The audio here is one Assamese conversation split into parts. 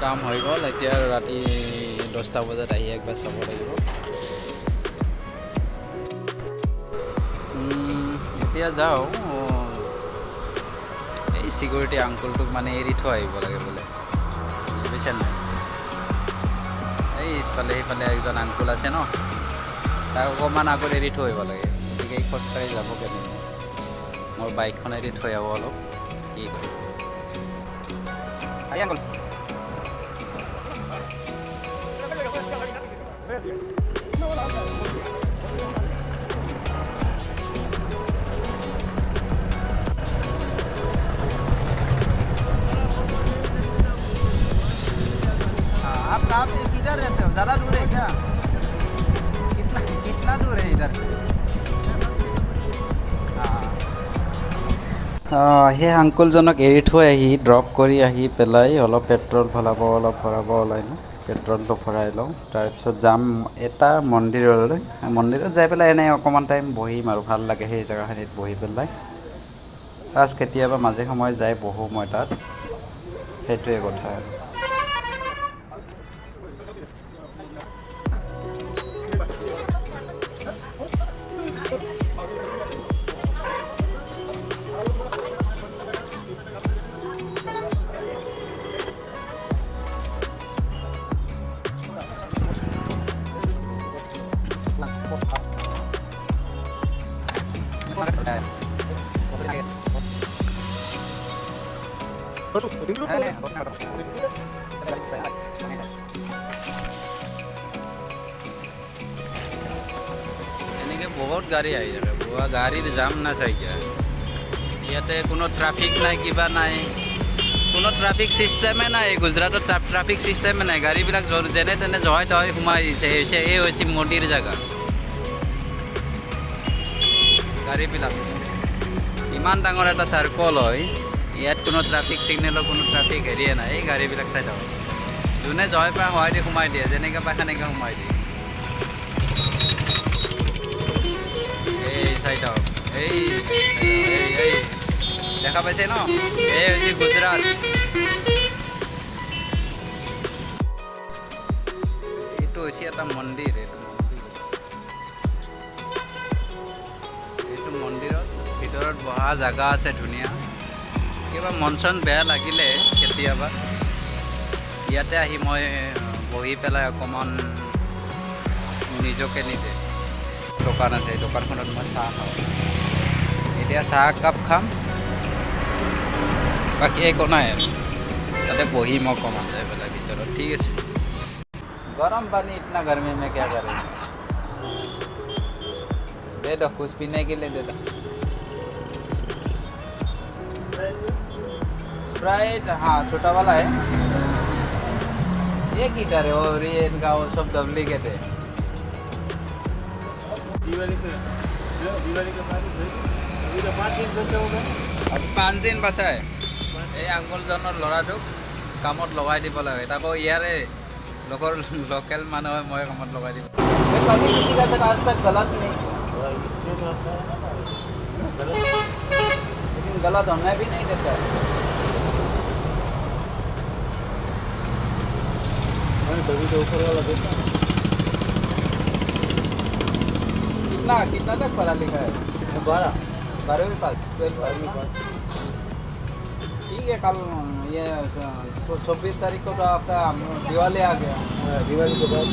কাম হৈ গ'ল। এতিয়া ৰাতি 10টা বজাত আহি একবাৰ চাব লাগিব। এতিয়া যাওঁ, এই ছিকিউৰিটি আংকুলটোক মানে এৰি থৈ আহিব লাগে বোলে, বুজি পাইছে নাই? এই ইফালে সিফালে এজন আংকুল আছে ন, তাক অকণমান আগত এৰি থৈ আহিব লাগে। গতিকে খোজকাঢ়ি যাব কেনেকৈ? মোৰ বাইকখন এৰি থৈ আহোঁ অলপ, কি কৰোঁ? আংকুল आप कहाँ पे किधर रहते हो? ज़्यादा दूर है क्या? कितना दूर है इधर से? সেই আংকুলজনক এৰি থৈ আহি ড্ৰপ কৰি আহি পেলাই অলপ পেট্ৰল ভৰাব ওলাই লওঁ, পেট্ৰলটো ভৰাই লওঁ। তাৰপিছত যাম এটা মন্দিৰলৈ। মন্দিৰত যাই পেলাই এনেই অকণমান টাইম বহিম আৰু, ভাল লাগে সেই জেগাখিনিত বহি পেলাই। ফাৰ্ষ্ট কেতিয়াবা মাজে সময়ে যাই বহোঁ মই তাত, সেইটোৱে কথা আৰু। এনেকৈ বহুত গাড়ী আহি থাকে, গাড়ীৰ জাম নাচাইকিয়া। ইয়াতে কোনো ট্ৰাফিক নাই, কিবা নাই, কোনো ট্ৰাফিক ছিষ্টেমে নাই। গুজৰাটত ট্ৰাফিক ছিষ্টেমে নাই, গাড়ীবিলাক যেনে তেনে জহাই তহাই সোমাই দিছে। এই হৈছে মন্দিৰ জেগা। গাড়ীবিলাক ইমান ডাঙৰ এটা চাৰ্কল হয়, ইয়াত কোনো ট্ৰাফিক ছিগনেলৰ কোনো ট্ৰাফিক হেৰিয়ে নাই। এই গাড়ীবিলাক চাই থাকক, যোনে জহাই পায় সহায় দি সোমাই দিয়ে, যেনেকৈ পায় সেনেকৈ সোমাই দিয়ে। এই চাই থাকক, এই দেখা পাইছে ন, এই হৈছে গুজৰাট। এইটো হৈছে এটা মন্দিৰ। এইটো মন্দিৰত ভিতৰত বহা জেগা আছে ধুনীয়া। কিবা মন চন বেয়া লাগিলে কেতিয়াবা ইয়াতে আহি মই বহি পেলাই অকণমান নিজকে নিজে, দোকান আছে, এই দোকানখনত মই চাহ খাওঁ। এতিয়া চাহ একাপ খাম, বাকী একো নাই আৰু। তাতে বহিম অকণমান যাই পেলাই ভিতৰত, ঠিক আছে। গৰম পানী ইतना गर्मी में क्या करेंगे? दे दो कुछ पीने के लिए, दे दो स्प्राइट। हाँ छोटा वाला है। ये किधर है? और ये इनका वो सब डुप्लीकेट है। दिवाली के बाद अभी तो 5 दिन बचे हो गए। अभी 5 दिन बचा है। এই আংকুলজনৰ ল'ৰাটোক কামত লগাই দিব লাগে, তাকো ইয়াৰে লোকেল মানুহ হয়, মই কামত লগাই দিব। कभी किसी का सर आज तक गलत नहीं, लेकिन गलत होने भी नहीं देता है। तभी तो ऊपर वाला देता। कितना तक पढ़ा लिखा है? 12वीं पास, 12वीं पास। ठीक है, कल ये 26 तारीख को तो आपका दिवाली आ गया। दिवाली के बाद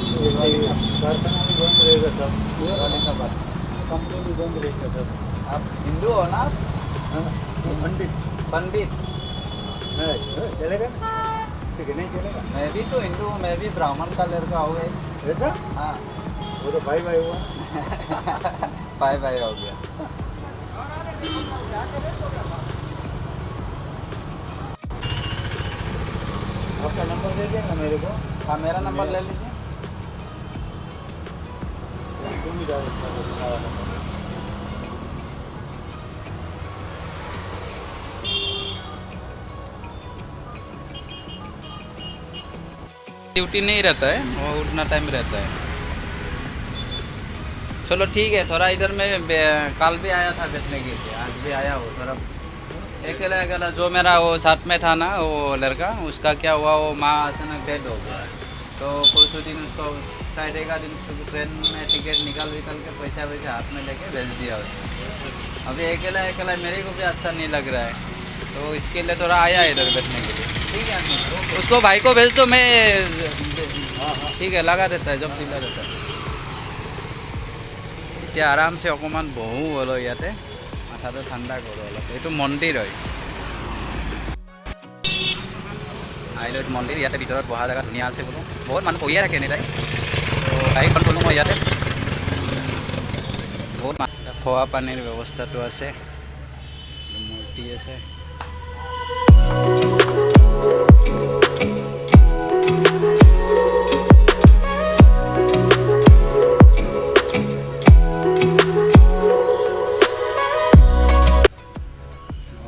कारखाना भी बंद रहेगा सब, दिवाली के बाद कंपनी भी बंद रहेगा सब। आप हिंदू हो ना? पंडित चलेगा? ठीक है, नहीं चलेगा। मैं भी तो हिंदू हूँ, मैं भी ब्राह्मण का लड़का हो गए। ऐसा? हाँ, वो तो भाई हुआ। भाई हो गया। आपका नंबर दे देगा मेरे को? हाँ, मेरा नंबर ले लीजिए। ड्यूटी नहीं रहता है, वो उतना टाइम रहता है। चलो ठीक है, थोड़ा इधर में कल भी आया था बेचने के लिए, आज भी आया हो, थोड़ा अकेला अकेला जो मेरा वो साथ में था ना वो लड़का, उसका क्या हुआ, वो माँ अचानक डेड हो गया। तो कुछ दिन उसको फ्राइडे का दिन ट्रेन में टिकट निकाल के पैसा हाथ में लेके भेज दिया उसको। अभी अकेला अकेला मेरे को भी अच्छा नहीं लग रहा है, तो इसके लिए थोड़ा आया इधर बैठने के लिए। ठीक है, उसको भाई को भेज दो, मैं ठीक है लगा देता है, जब दिला देता है। এতিয়া আৰামছে অকণমান বহোঁ অলপ ইয়াতে, মাথাটো ঠাণ্ডা কৰোঁ অলপ। এইটো মন্দিৰ হয়, আইলৈত মন্দিৰ। ইয়াতে ভিতৰত বহা জেগা ধুনীয়া আছে বোলো, বহুত মানুহ বহিয়ে থাকে এনিটাইম। তো গাড়ীখন থ'লোঁ মই ইয়াতে, বহুত খোৱা পানীৰ ব্যৱস্থাটো আছে, মূৰ্তি আছে।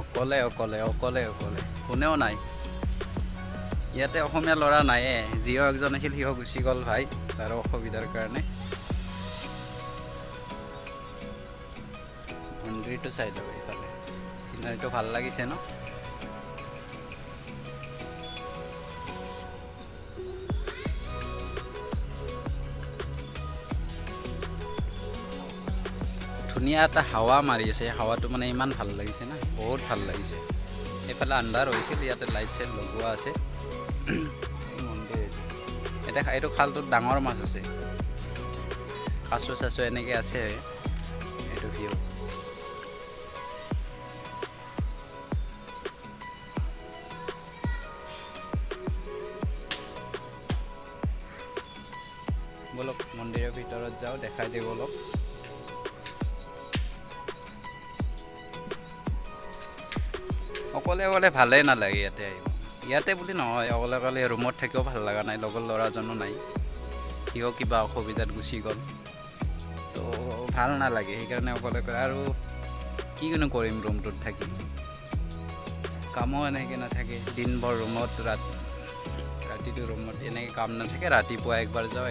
অকলে অকলে অকলে অকলে কোনেও নাই ইয়াতে। অসমীয়া ল'ৰা নায়ে, যিও একজন আছিল সিও গুচি গ'ল ভাই তাৰ অসুবিধাৰ কাৰণে। মন্দিৰটো চাই লওক এইফালে, চিনাৰীটো ভাল লাগিছে ন। ধুনীয়া এটা হাৱা মাৰি আছে, হাৱাটো মানে ইমান ভাল লাগিছে না, বহুত ভাল লাগিছে। এইফালে আন্ধাৰ হৈছিল, ইয়াতে লাইট চাইট লগোৱা আছে। মন্দিৰ এতিয়া এইটো খালটোত ডাঙৰ মাছ আছে, কাছু চাচু এনেকৈ আছে। এইটো ভিউ বলক মন্দিৰৰ ভিতৰত যাওঁ, দেখাই দিওঁ অলপ। অকলে অকলে ভালেই নালাগে ইয়াতে আহিব। ইয়াতে বুলি নহয়, অকলে অকলে ৰুমত থাকিও ভাল লগা নাই, লগৰ ল'ৰাজনো নাই, সিও কিবা অসুবিধাত গুচি গ'ল, তো ভাল নালাগে সেইকাৰণে অকলে অকলে। আৰু কিনো কৰিম ৰুমটোত থাকি, কামো এনেকৈ নাথাকে। দিনভৰ ৰুমত, ৰাতিটো ৰুমত এনেকৈ কাম নাথাকে। ৰাতিপুৱা একবাৰ যাওঁ,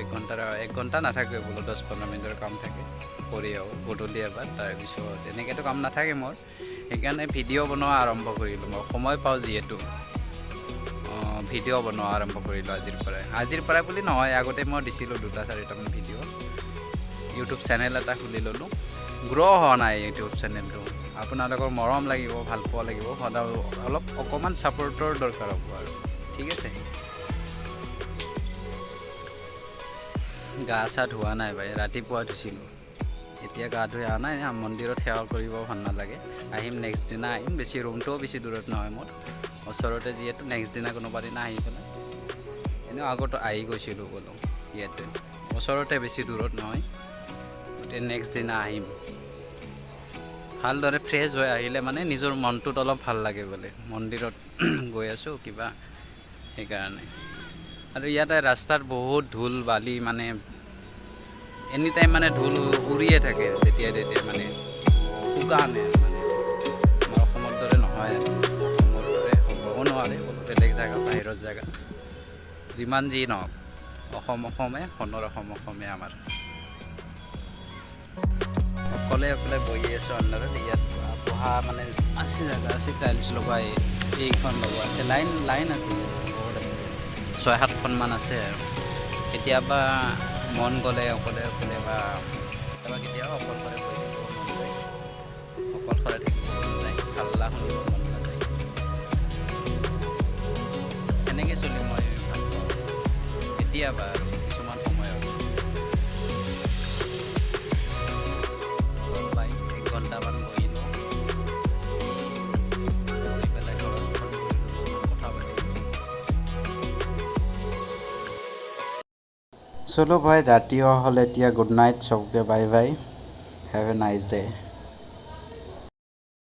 1 ঘণ্টা নাথাকে বোলো, 10-15 মিনিটৰ কাম থাকে, কৰি আহোঁ গধূলি এবাৰ। তাৰপিছত এনেকৈতো কাম নাথাকে মোৰ, সেইকাৰণে ভিডিঅ' বনোৱা আৰম্ভ কৰিলোঁ। মই সময় পাওঁ যিহেতু, ভিডিঅ' বনোৱা আৰম্ভ কৰিলোঁ আজিৰ পৰাই বুলি নহয়, আগতে মই দিছিলোঁ 2-4টামান ভিডিঅ'। ইউটিউব চেনেল এটা খুলি ল'লোঁ, গ্ৰ' হোৱা নাই ইউটিউব চেনেলটো। আপোনালোকৰ মৰম লাগিব, ভাল পোৱা লাগিব, সদায় অলপ অকণমান ছাপোৰ্টৰ দৰকাৰ হ'ব আৰু, ঠিক আছে। গা চা ধোৱা নাই ভাই, ৰাতিপুৱা ধুইছিলোঁ, এতিয়া গা ধুই অহা নাই। মন্দিৰত সেৱা কৰিব ভাল নালাগে, আহিম নেক্সট দিনা আহিম। ৰুমটোও বেছি দূৰত নহয় মোৰ, ওচৰতে যিহেতু। নেক্সট দিনা কোনোবা দিনা আহি পেলাই, এনেও আগতো আহি গৈছিলোঁ বোলো ইয়াতে, ওচৰতে, বেছি দূৰত নহয়। গতিকে নেক্সট দিনা আহিম, ভালদৰে ফ্ৰেছ হৈ আহিলে মানে নিজৰ মনটোত অলপ ভাল লাগে বোলে, মন্দিৰত গৈ আছোঁ কিবা, সেইকাৰণে। আৰু ইয়াতে ৰাস্তাত বহুত ধূল বালি, মানে এনিটাইম মানে ধূল উৰিয়ে থাকে যেতিয়া তেতিয়া, মানে শুকানে। মানে আমাৰ অসমৰ দৰে নহয়, অসমৰ দৰে হ'বও নোৱাৰে, বেলেগ জেগা, বাহিৰৰ জেগা। যিমান যি নহওক, অসমে সোণৰ অসমে আমাৰ। অকলে অকলে বহি আছোঁ আন্ধাৰত। ইয়াত বহা মানে আছে জেগা আছে, টাইলছ লগাই, এইখন লগোৱা আছে, লাইন আছে, বহুত আছে, 6-7খনমান আছে। আৰু কেতিয়াবা মন গ'লে অকলে অকলে বা কেতিয়াবা অকলশৰে বহি থাকিব মন যায়, অকলশৰে থাকিব মন যায়, হাল্লা শুনিব মন নাযায়। এনেকৈ চলি মই ভাল পাওঁ কেতিয়াবা, আৰু কিছুমান সময়ত। 1 ঘণ্টামান বহিলোঁ, বহি পেলাই ঘৰত ফোন কৰিলোঁ, কিছুমান কথা পাতিলোঁ। চলো ভাই, ৰাতিও হ'ল এতিয়া। গুড নাইট, চবকে bye bye, have a nice day.